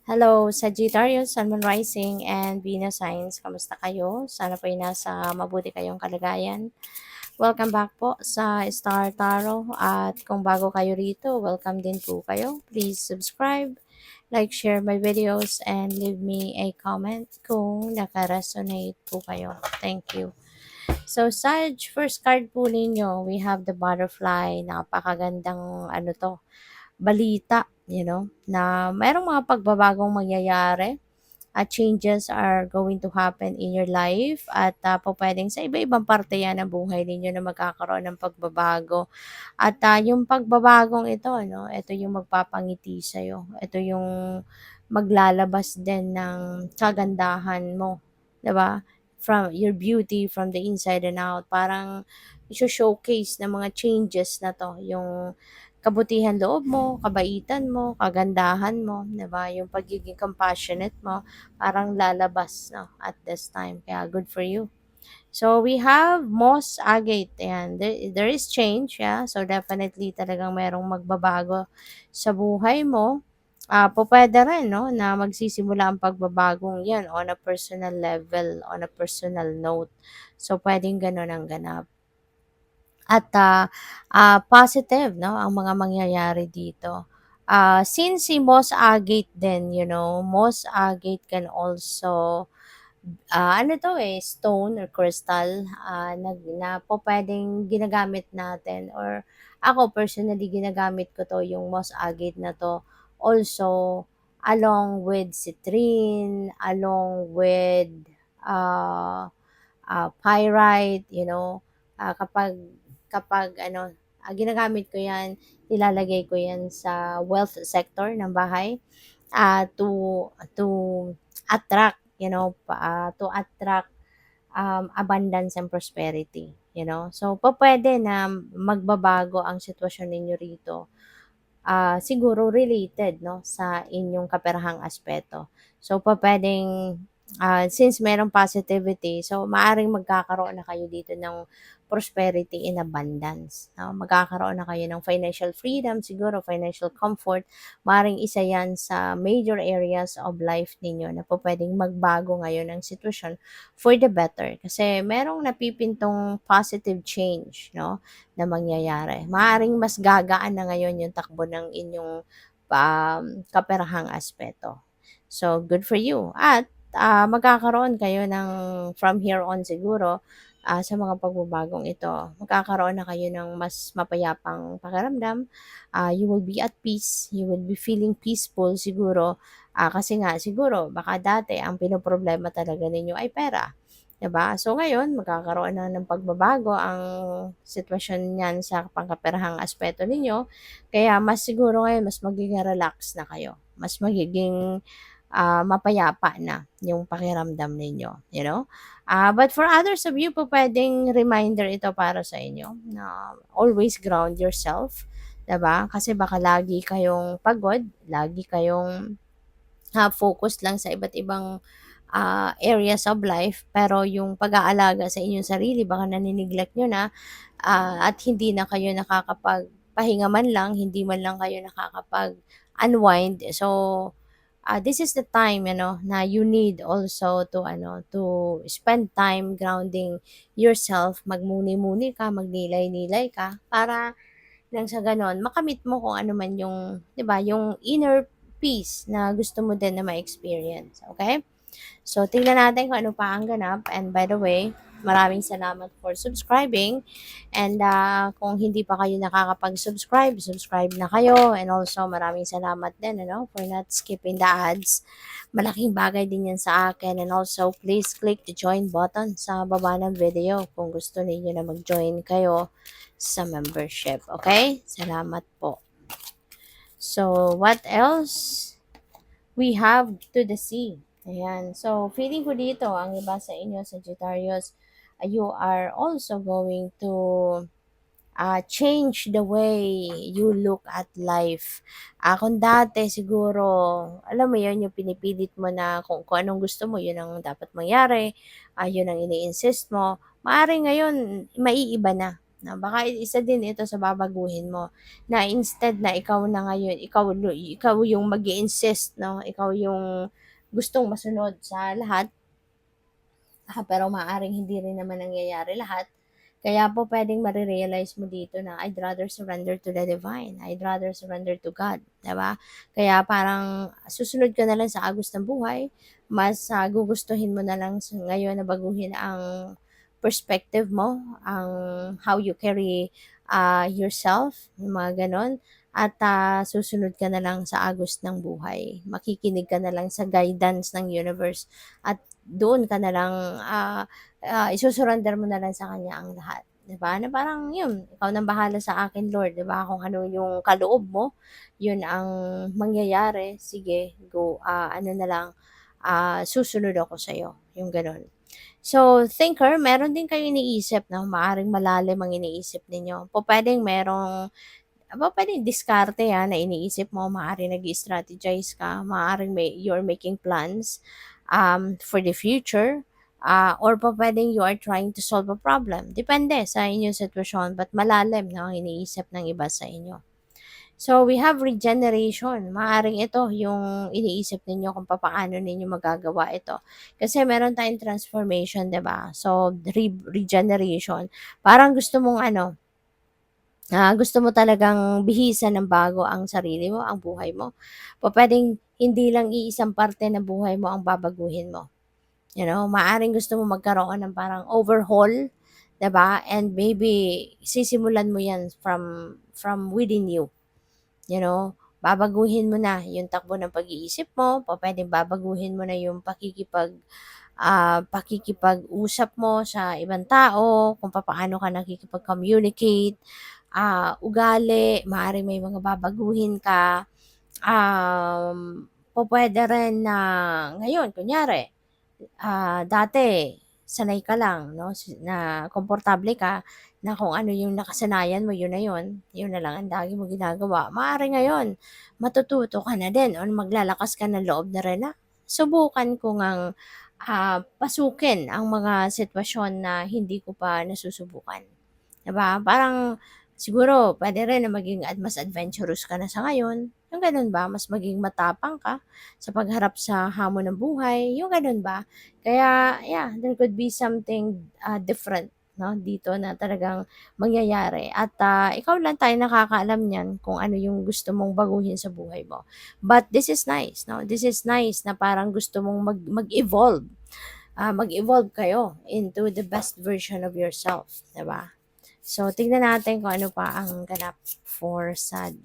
Hello, Sagittarius, Sun, Moon Rising, and Venus Signs. Kamusta kayo? Sana po ay nasa mabuti kayong kalagayan. Welcome back po sa Star Tarot. At kung bago kayo rito, welcome din po kayo. Please subscribe, like, share my videos, and leave me a comment kung naka-resonate po kayo. Thank you. So, Sag, first card po ninyo, we have the butterfly. Napakagandang balita, na merong mga pagbabagong mangyayari at changes are going to happen in your life at po pwedeng sa iba-ibang parte yan ng buhay ninyo na magkakaroon ng pagbabago. At yung pagbabagong ito, no, ito yung magpapangiti sa'yo. Ito yung maglalabas din ng kagandahan mo, 'di ba? From your beauty from the inside and out. Parang i-showcase ng mga changes na to, yung kabutihan loob mo, kabaitan mo, kagandahan mo, 'di ba? Yung pagiging compassionate mo, parang lalabas, no, at this time. Kaya good for you. So we have moss agate. Ayan, there is change, yeah. So definitely talagang merong magbabago sa buhay mo. Pupwede rin, no, na magsisimula ang pagbabagong yan on a personal level, on a personal note. So pwedeng ganun ang ganap. At positive, no, ang mga mangyayari dito. Since si moss agate din, moss agate can also ano 'to, stone or crystal, na pupuwedeng ginagamit natin or ako personally ginagamit ko 'to, yung moss agate na 'to, also along with citrine, along with, ah, pyrite, kapag kapag ginagamit ko 'yan, nilalagay ko 'yan sa wealth sector ng bahay, to attract, to attract abundance and prosperity, So, pupuwede na magbabago ang sitwasyon ninyo rito, siguro related, 'no, sa inyong kaperahang aspeto. So, pupuwedeng, since merong positivity, so maaring magkakaroon na kayo dito ng prosperity in abundance, 'no? Magkakaroon na kayo ng financial freedom, siguro financial comfort. Maaaring isa 'yan sa major areas of life ninyo na pupuwedeng magbago ngayon ang sitwasyon for the better. Kasi merong napipintong positive change, 'no, na mangyayari. Maaaring mas gagaan na ngayon yung takbo ng inyong kaperahang aspeto. So, good for you. At magkakaroon kayo ng from here on siguro sa mga pagbabagong ito, magkakaroon na kayo ng mas mapayapang pakiramdam. You will be at peace. You will be feeling peaceful siguro. Kasi nga, siguro, baka dati ang pinoproblema talaga ninyo ay pera. 'Di ba? So ngayon magkakaroon na ng pagbabago ang sitwasyon niyan sa pangkaperahang aspeto ninyo, kaya mas siguro ngayon mas magiging relax na kayo, mas magiging, mapayapa na yung pakiramdam ninyo. But for others of you pupuwedeng reminder ito para sa inyo na always ground yourself, 'di ba? Kasi baka lagi kayong pagod, lagi kayong focus lang sa iba't ibang areas of life, pero yung pag-aalaga sa inyong sarili baka nani-neglect niyo na, at hindi na kayo nakakapagpahinga man lang, hindi man lang kayo nakakapag-unwind. So, this is the time, na you need also to spend time grounding yourself, magmuni-muni ka, magnilay-nilay ka, para nang sa gano'n makamit mo kung ano man yung 'di ba, yung inner peace na gusto mo din na ma-experience, okay? So, tingnan natin kung ano pa ang ganap. And by the way, maraming salamat for subscribing. And kung hindi pa kayo nakakapag-subscribe, subscribe na kayo. And also, maraming salamat din, for not skipping the ads. Malaking bagay din yan sa akin. And also, please click the join button sa baba ng video kung gusto niyo na mag-join kayo sa membership. Okay? Salamat po. So, what else? We have to the sea. Ayan. So, feeling ko dito, ang iba sa inyo, Sagittarius, you are also going to change the way you look at life. Kung dati siguro, alam mo yun, yung pinipilit mo na kung anong gusto mo, yun ang dapat mangyari, yun ang ini-insist mo, maaari ngayon, maiiba na. Na baka isa din ito sa babaguhin mo, na instead na ikaw na ngayon, ikaw yung mag-i-insist, 'no, ikaw yung gustong masunod sa lahat, pero maaaring hindi rin naman nangyayari lahat. Kaya po puwedeng mare-realize mo dito na I'd rather surrender to the divine, I'd rather surrender to God, 'di ba? Kaya parang susunod ka na lang sa agos ng buhay, mas, gugustuhin mo na lang ngayon na baguhin ang perspective mo, ang how you carry, yourself, yung mga gano'n. At, susunod ka na lang sa agos ng buhay. Makikinig ka na lang sa guidance ng universe at doon ka na lang, isu-surrender mo na lang sa kanya ang lahat, 'di ba? Na parang yun, ikaw ng bahala sa akin Lord, 'di ba? Kung ano yung kaloob mo, yun ang mangyayari. Sige, go, ano na lang, susunod ako sa'yo, yung gano'n. So, thinker, meron din kayo iniisip, 'no? Maaaring malalim ang iniisip ninyo. Pupuwedeng merong pupuwedeng diskarte, na iniisip mo, maaaring nag-i-strategize ka, maaaring you're making plans, for the future, or pupuwedeng you are trying to solve a problem. Depende sa inyong sitwasyon, but malalim, 'no, ang iniisip ng iba sa inyo. So, we have regeneration. Maaaring ito yung iniisip ninyo kung papaano ninyo magagawa ito. Kasi meron tayong transformation, 'di ba? So, regeneration. Parang gusto mong ano, gusto mo talagang bihisan ng bago ang sarili mo, ang buhay mo. Pupuwedeng hindi lang iisang parte ng buhay mo ang babaguhin mo. You know, maaaring gusto mo magkaroon ng parang overhaul, 'di ba? And maybe sisimulan mo 'yan from within you. You know, babaguhin mo na yung takbo ng pag-iisip mo, pupuwedeng babaguhin mo na yung pakikipag-usap mo sa ibang tao, kung papaano ka nakikipag-communicate, ugali, maaaring may mga babaguhin ka. Pupuwede rin na ngayon kunyari, dati sanay ka lang, 'no, na komportable ka na kung ano yung nakasanayan mo, yun na lang ang lagi mong ginagawa. Maaaring ngayon matututo ka na din or maglalakas ka ng loob na rin na subukan ko ngang, pasukin ang mga sitwasyon na hindi ko pa nasusubukan, 'di ba? Parang siguro puwede rin na maging mas adventurous ka na sa ngayon, yung gano'n ba? Mas maging matapang ka sa pagharap sa hamon ng buhay, yung gano'n ba? Kaya yeah, there could be something, different, 'no, dito na talagang mangyayari at, ikaw lang tayo nakakaalam niyan kung ano yung gusto mong baguhin sa buhay mo. But this is nice, 'no, this is nice na parang gusto mong mag-evolve, mag-evolve kayo into the best version of yourself, 'di ba? So, tignan natin kung ano pa ang ganap for Sag.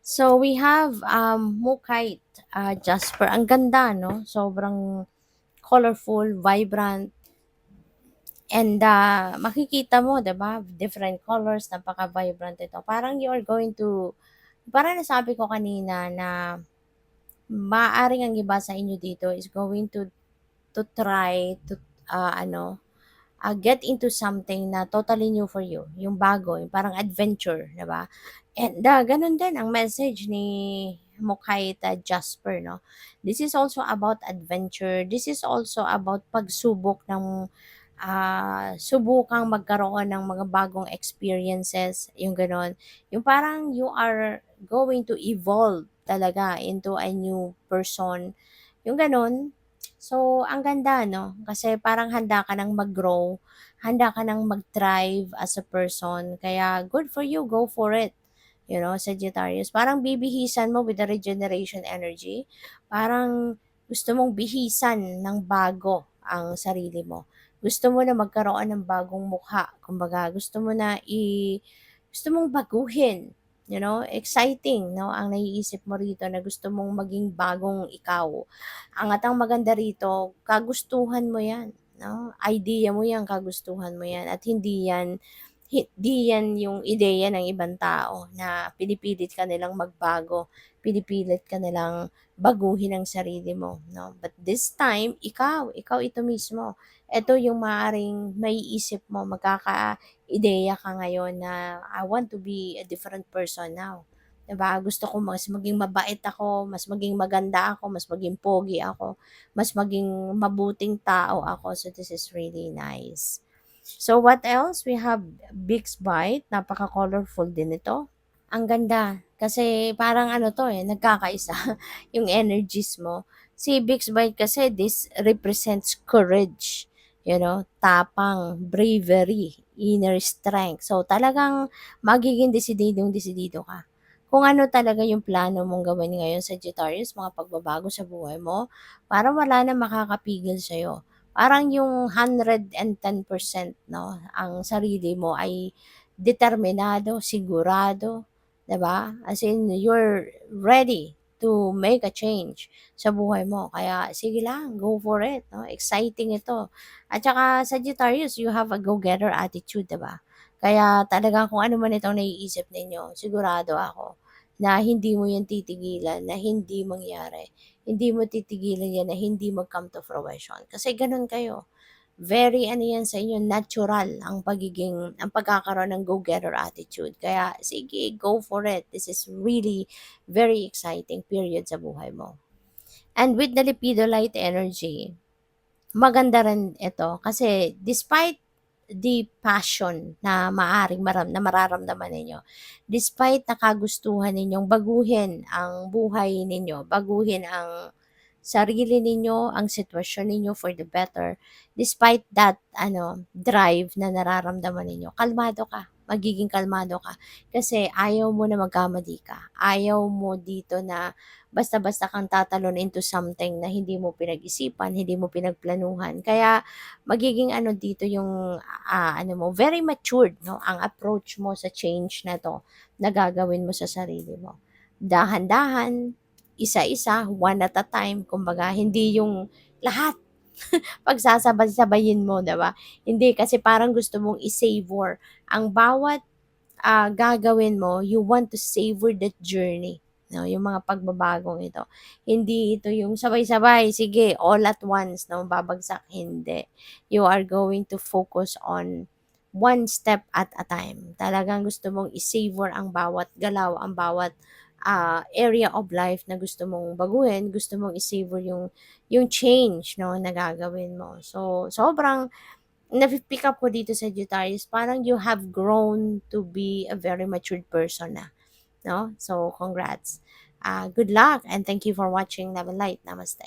So, we have, Mukite, Jasper. Ang ganda, no? Sobrang colorful, vibrant, and makikita mo, 'di ba? Different colors, napaka-vibrant ito. Parang you are going to, parang nasabi ko kanina na maaring ang iba sa inyo dito is going to try to, ano, get into something na totally new for you, yung bago, yung parang adventure, 'di ba? And, gano'n din ang message ni Mokhaita Jasper, 'no? This is also about adventure. This is also about pagsubok ng, subukang magkaroon ng mga bagong experiences, yung gano'n. Yung parang you are going to evolve talaga into a new person, yung gano'n. So, ang ganda 'no, kasi parang handa ka ng mag-grow, handa ka ng mag-thrive as a person, kaya good for you, go for it. You know, Sagittarius, parang bibihisan mo with the regeneration energy, parang gusto mong bihisan ng bago ang sarili mo. Gusto mo na magkaroon ng bagong mukha, kumbaga gusto mong baguhin, you know, exciting 'no, ang naiisip mo rito na gusto mong maging bagong ikaw. Ang maganda rito, kagustuhan mo 'yan, 'no? Idea mo 'yan, kagustuhan mo 'yan at hindi 'yan yung ideya ng ibang tao na pinipilit ka nilang magbago, pinipilit ka nilang baguhin ang sarili mo, 'no? But this time, ikaw ito mismo. Ito yung maaaring maiisip mo, magkaka-ideya ka ngayon na, "I want to be a different person now." 'di ba? Gusto ko mas maging mabait ako, mas maging maganda ako, mas maging pogi ako, mas maging mabuting tao ako. So this is really nice. So what else? We have Bix Bite, napaka-colorful din ito. Ang ganda. Kasi parang ano 'to, eh, nagkakaisa yung energies mo. Si Bix Bite kasi this represents courage, tapang, bravery, inner strength. So talagang magiging desididong-desidido ka. Kung ano talaga yung plano mong gawin ngayon, Sagittarius, mga pagbabago sa buhay mo, parang wala na makakapigil sa'yo. Parang yung 110%, 'no, ang sarili mo ay determinado, sigurado, 'di ba? As in, you're ready to make a change sa buhay mo. Kaya sige lang, go for it, 'no? Exciting ito. At saka Sagittarius, you have a go-getter attitude, 'di ba? Kaya talagang kung ano man itong naiisip ninyo, sigurado ako na hindi mo yan titigilan, na hindi mangyari. Hindi mo titigilan yan na hindi mag-come to fruition. Kasi ganun kayo, very ano yan sa inyo, natural ang pagkakaroon ng go-getter attitude. Kaya sige, go for it. This is really very exciting period sa buhay mo. And with the Lepidolite energy, maganda rin ito kasi despite the passion na na mararamdaman ninyo, despite na kagustuhan ninyong baguhin ang buhay ninyo, baguhin ang sarili ninyo, ang sitwasyon ninyo for the better, despite that drive na nararamdaman ninyo, kalmado ka, magiging kalmado ka. Kasi ayaw mo na magkamali ka. Ayaw mo dito na basta-basta kang tatalon into something na hindi mo pinag-isipan, hindi mo pinagplanuhan. Kaya magiging ano dito yung ano mo, very matured, no, ang approach mo sa change na to na gagawin mo sa sarili mo. Dahan-dahan, isa-isa, one at a time, kumbaga hindi yung lahat pagsasabay-sabayin mo, 'di ba? Hindi kasi parang gusto mong i-savor ang bawat gagawin mo, you want to savor that journey, no? Yung mga pagbabagong ito. Hindi ito yung sabay-sabay, sige, all at once, no? Babagsak, hindi. You are going to focus on one step at a time. Talagang gusto mong i-savor ang bawat galaw, ang bawat area of life na gusto mong baguhin, gusto mong i-savor yung change, no, na gagawin mo. So, sobrang napi-pick up ko dito sa Sagittarius, parang you have grown to be a very matured person na, no? So, congrats. Good luck and thank you for watching Love and Light. Namaste.